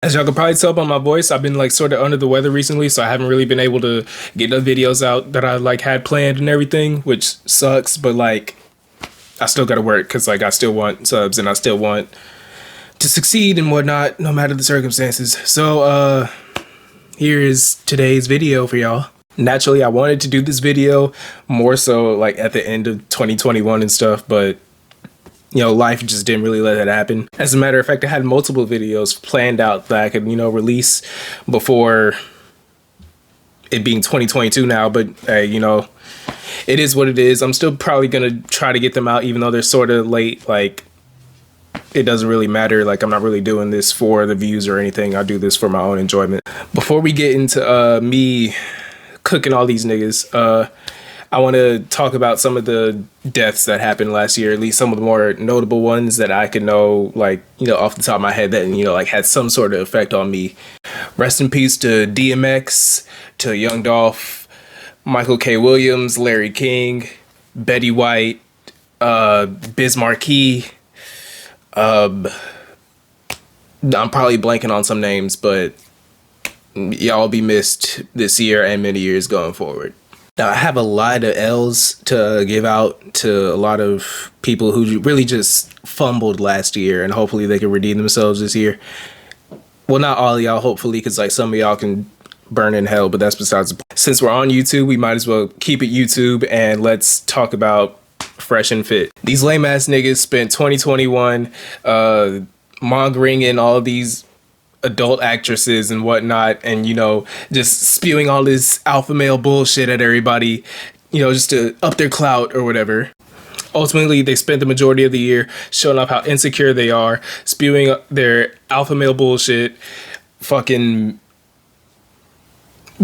As y'all can probably tell by my voice, I've been like sort of under the weather recently, so I haven't really been able to get the videos out that I like had planned and everything, which sucks, but like I still gotta work because like I still want subs and I still want to succeed and whatnot, no matter the circumstances. So here is today's video for y'all. Naturally, I wanted to do this video more so like at the end of 2021 and stuff, but you know, life just didn't really let that happen. As a matter of fact, I had multiple videos planned out that I could, you know, release before it being 2022 now. But, you know, it is what it is. I'm still probably going to try to get them out, even though they're sort of late. Like, it doesn't really matter. Like, I'm not really doing this for the views or anything. I do this for my own enjoyment. Before we get into me cooking all these niggas, I want to talk about some of the deaths that happened last year, at least some of the more notable ones that I could know, like, you know, off the top of my head that, you know, like had some sort of effect on me. Rest in peace to DMX, to Young Dolph, Michael K. Williams, Larry King, Betty White, Biz Markie. I'm probably blanking on some names, but y'all be missed this year and many years going forward. Now, I have a lot of L's to give out to a lot of people who really just fumbled last year, and hopefully they can redeem themselves this year. Well, not all of y'all, hopefully, because like some of y'all can burn in hell, but that's besides the point. Since we're on YouTube, we might as well keep it YouTube, and let's talk about Fresh and Fit. These lame ass niggas spent 2021 mongering in all of these adult actresses and whatnot, and you know, just spewing all this alpha male bullshit at everybody, you know, just to up their clout or whatever. Ultimately, they spent the majority of the year showing off how insecure they are, spewing their alpha male bullshit, fucking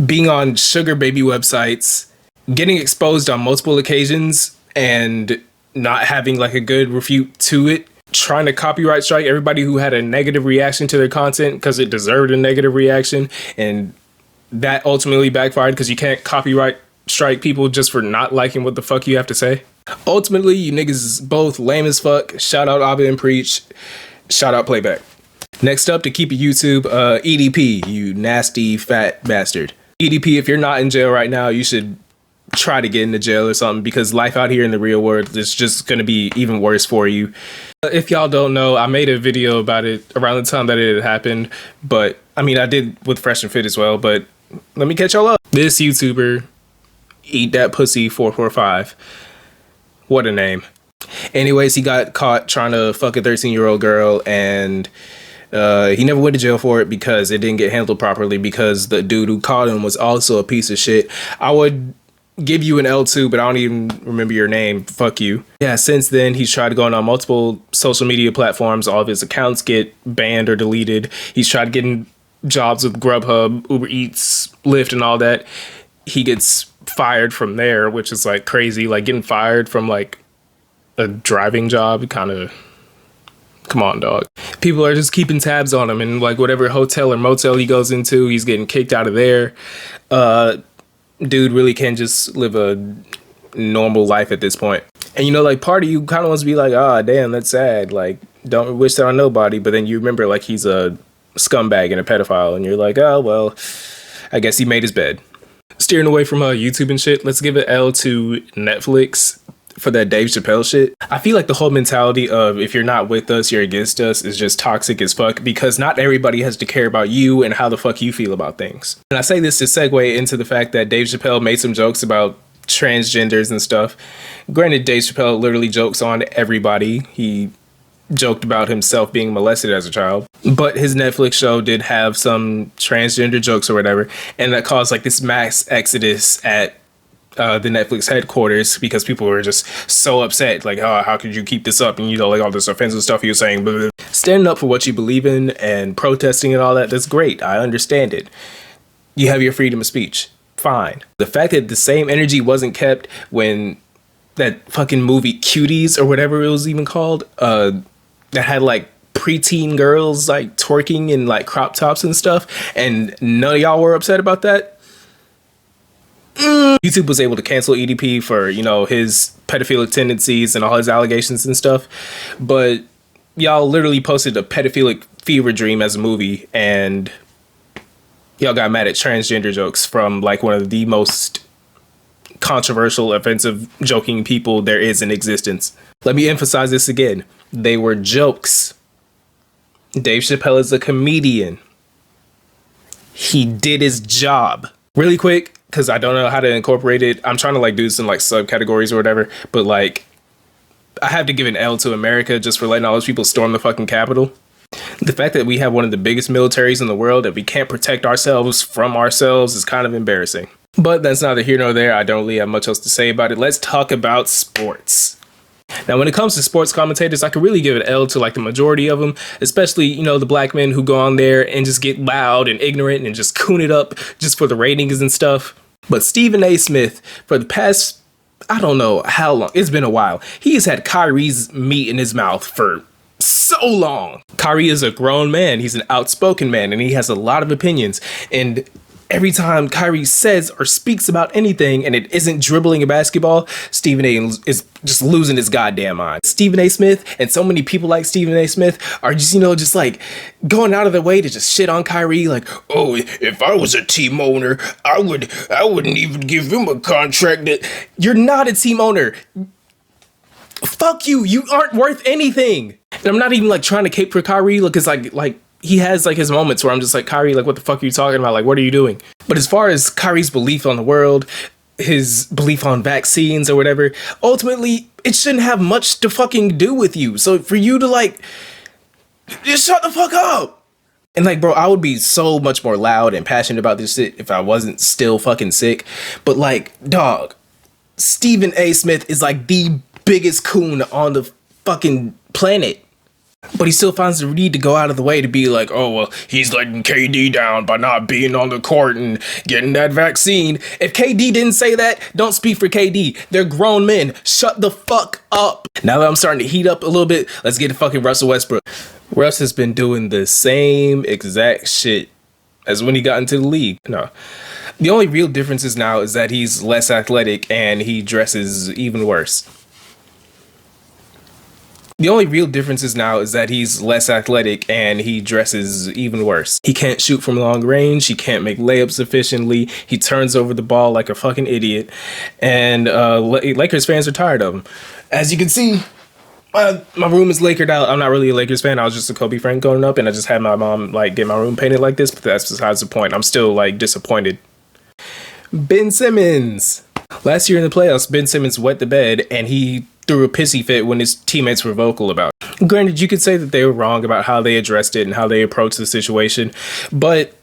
being on sugar baby websites, getting exposed on multiple occasions and not having like a good refute to it, trying to copyright strike everybody who had a negative reaction to their content because it deserved a negative reaction, and that ultimately backfired because you can't copyright strike people just for not liking what the fuck you have to say. Ultimately, you niggas is both lame as fuck. Shout out Abba and Preach. Shout out Playback. Next up, to keep it YouTube, EDP, you nasty fat bastard. EDP, if you're not in jail right now, you should try to get into jail or something, because life out here in the real world is just going to be even worse for you. If y'all don't know, I made a video about it around the time that it had happened, but I mean, I did with Fresh and Fit as well, but let me catch y'all up. This YouTuber, Eat That Pussy 445, what a name. Anyways, he got caught trying to fuck a 13-year-old girl, and he never went to jail for it because it didn't get handled properly, because the dude who caught him was also a piece of shit. I would give you an L2, but I don't even remember your name. Fuck you. Yeah, since then, he's tried going on multiple social media platforms. All of his accounts get banned or deleted. He's tried getting jobs with Grubhub, Uber Eats, Lyft, and all that. He gets fired from there, which is like crazy. Like getting fired from like a driving job, kind of, come on, dog. People are just keeping tabs on him, and like whatever hotel or motel he goes into, he's getting kicked out of there. Dude really can't just live a normal life at this point. And you know, like part of you kind of wants to be like, ah, damn, that's sad. Like, don't wish that on nobody. But then you remember like he's a scumbag and a pedophile, and you're like, oh, well, I guess he made his bed. Steering away from YouTube and shit, let's give an L to Netflix for that Dave Chappelle shit. I feel like the whole mentality of if you're not with us, you're against us is just toxic as fuck, because not everybody has to care about you and how the fuck you feel about things. And I say this to segue into the fact that Dave Chappelle made some jokes about transgenders and stuff. Granted, Dave Chappelle literally jokes on everybody. He joked about himself being molested as a child, but his Netflix show did have some transgender jokes or whatever, and that caused like this mass exodus at the Netflix headquarters, because people were just so upset, like, oh, how could you keep this up, and you know, like all this offensive stuff he was saying. Blah, blah. Standing up for what you believe in and protesting and all that, that's great. I understand it. You have your freedom of speech. Fine. The fact that the same energy wasn't kept when that fucking movie Cuties or whatever it was even called, that had like preteen girls like twerking in like crop tops and stuff, and none of y'all were upset about that. YouTube was able to cancel EDP for, you know, his pedophilic tendencies and all his allegations and stuff, but y'all literally posted a pedophilic fever dream as a movie, and y'all got mad at transgender jokes from like one of the most controversial, offensive, joking people there is in existence. Let me emphasize this again. They were jokes. Dave Chappelle is a comedian. He did his job. Really quick, because I don't know how to incorporate it. I'm trying to like do some like subcategories or whatever, but like I have to give an L to America just for letting all those people storm the fucking Capitol. The fact that we have one of the biggest militaries in the world that we can't protect ourselves from ourselves is kind of embarrassing. But that's neither here nor there. I don't really have much else to say about it. Let's talk about sports. Now, when it comes to sports commentators, I could really give an L to like the majority of them, especially, you know, the black men who go on there and just get loud and ignorant and just coon it up just for the ratings and stuff. But Stephen A. Smith, for the past, I don't know how long, it's been a while, he has had Kyrie's meat in his mouth for so long. Kyrie is a grown man. He's an outspoken man, and he has a lot of opinions. And every time Kyrie says or speaks about anything and it isn't dribbling a basketball, Stephen A. is just losing his goddamn mind. Stephen A. Smith and so many people like Stephen A. Smith are just, you know, just like going out of their way to just shit on Kyrie. Like, oh, if I was a team owner, I wouldn't even give him a contract. That you're not a team owner. Fuck you. You aren't worth anything. And I'm not even like trying to cape for Kyrie, because like he has like his moments where I'm just like, Kyrie, like, what the fuck are you talking about? Like, what are you doing? But as far as Kyrie's belief on the world, his belief on vaccines or whatever, ultimately it shouldn't have much to fucking do with you. So for you to like, just shut the fuck up. And like, bro, I would be so much more loud and passionate about this shit if I wasn't still fucking sick. But like, dog, Stephen A. Smith is like the biggest coon on the fucking planet. But he still finds the need to go out of the way to be like, oh, well, he's letting KD down by not being on the court and getting that vaccine. If KD didn't say that, don't speak for KD. They're grown men. Shut the fuck up. Now that I'm starting to heat up a little bit, let's get to fucking Russell Westbrook. Russ has been doing the same exact shit as when he got into the league. No. The only real difference is now is that he's less athletic and he dresses even worse. The only real difference is now is that he's less athletic and he dresses even worse. He can't shoot from long range. He can't make layups efficiently. He turns over the ball like a fucking idiot. And Lakers fans are tired of him. As you can see, my room is Lakered out. I'm not really a Lakers fan. I was just a Kobe fan growing up, and I just had my mom like get my room painted like this. But that's besides the point. I'm still like disappointed. Ben Simmons. Last year in the playoffs, Ben Simmons wet the bed and he threw a pissy fit when his teammates were vocal about it. Granted, you could say that they were wrong about how they addressed it and how they approached the situation, but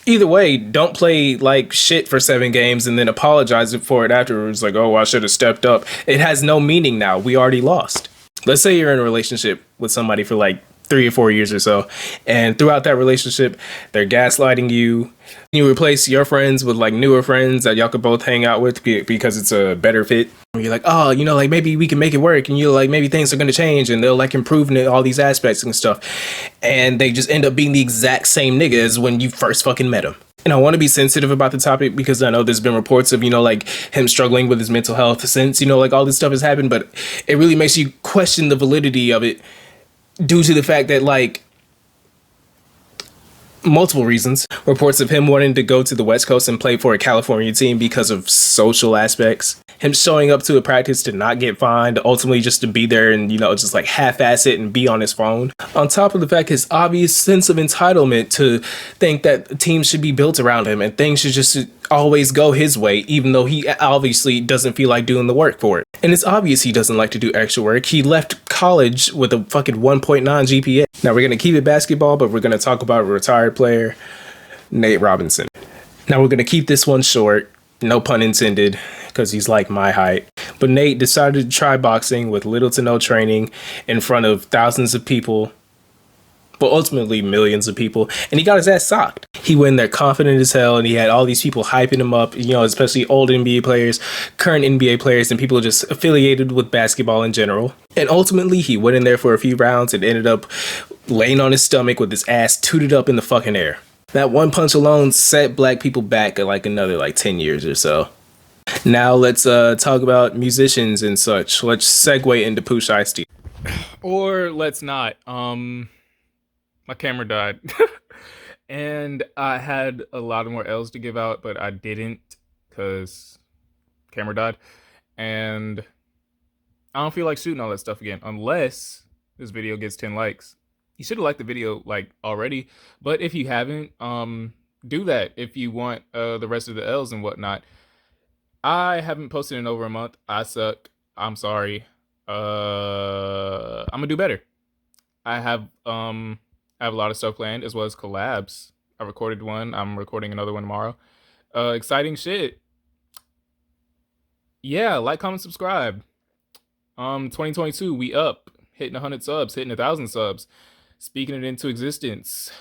either way, don't play like shit for 7 games and then apologize for it afterwards. Like, oh, I should have stepped up. It has no meaning now. We already lost. Let's say you're in a relationship with somebody for like 3 or 4 years or so, and throughout that relationship, they're gaslighting you. You replace your friends with like newer friends that y'all could both hang out with because it's a better fit. You're like, oh, you know, like maybe we can make it work, and you're like, maybe things are going to change and they'll like improve in all these aspects and stuff. And they just end up being the exact same nigga as when you first fucking met him. And I want to be sensitive about the topic because I know there's been reports of, you know, like him struggling with his mental health since, you know, like all this stuff has happened, but it really makes you question the validity of it due to the fact that like multiple reasons. Reports of him wanting to go to the West Coast and play for a California team because of social aspects. Him showing up to a practice to not get fined, ultimately just to be there and, you know, just like half-ass it and be on his phone. On top of the fact his obvious sense of entitlement to think that teams should be built around him and things should just always go his way, even though he obviously doesn't feel like doing the work for it. And it's obvious he doesn't like to do extra work. He left college with a fucking 1.9 GPA. Now we're going to keep it basketball, but we're going to talk about a retired player, Nate Robinson. Now we're going to keep this one short, no pun intended, because he's like my height. But Nate decided to try boxing with little to no training in front of thousands of people, but ultimately millions of people, and he got his ass socked. He went in there confident as hell, and he had all these people hyping him up, you know, especially old NBA players, current NBA players, and people just affiliated with basketball in general. And ultimately, he went in there for a few rounds and ended up laying on his stomach with his ass tooted up in the fucking air. That one punch alone set black people back at like another like 10 years or so. Now let's talk about musicians and such. Let's segue into Pooh Shiesty. Or let's not. My camera died. And I had a lot of more L's to give out, but I didn't because camera died. And I don't feel like shooting all that stuff again unless this video gets 10 likes. You should have liked the video like already, but if you haven't, do that if you want the rest of the L's and whatnot. I haven't posted in over a month. I suck. I'm sorry. I'm gonna do better. I have I have a lot of stuff planned as well as collabs. I recorded one. I'm recording another one tomorrow. Exciting shit. Yeah, like, comment, subscribe. 2022, we up, hitting 100 subs, hitting 1,000 subs, speaking it into existence.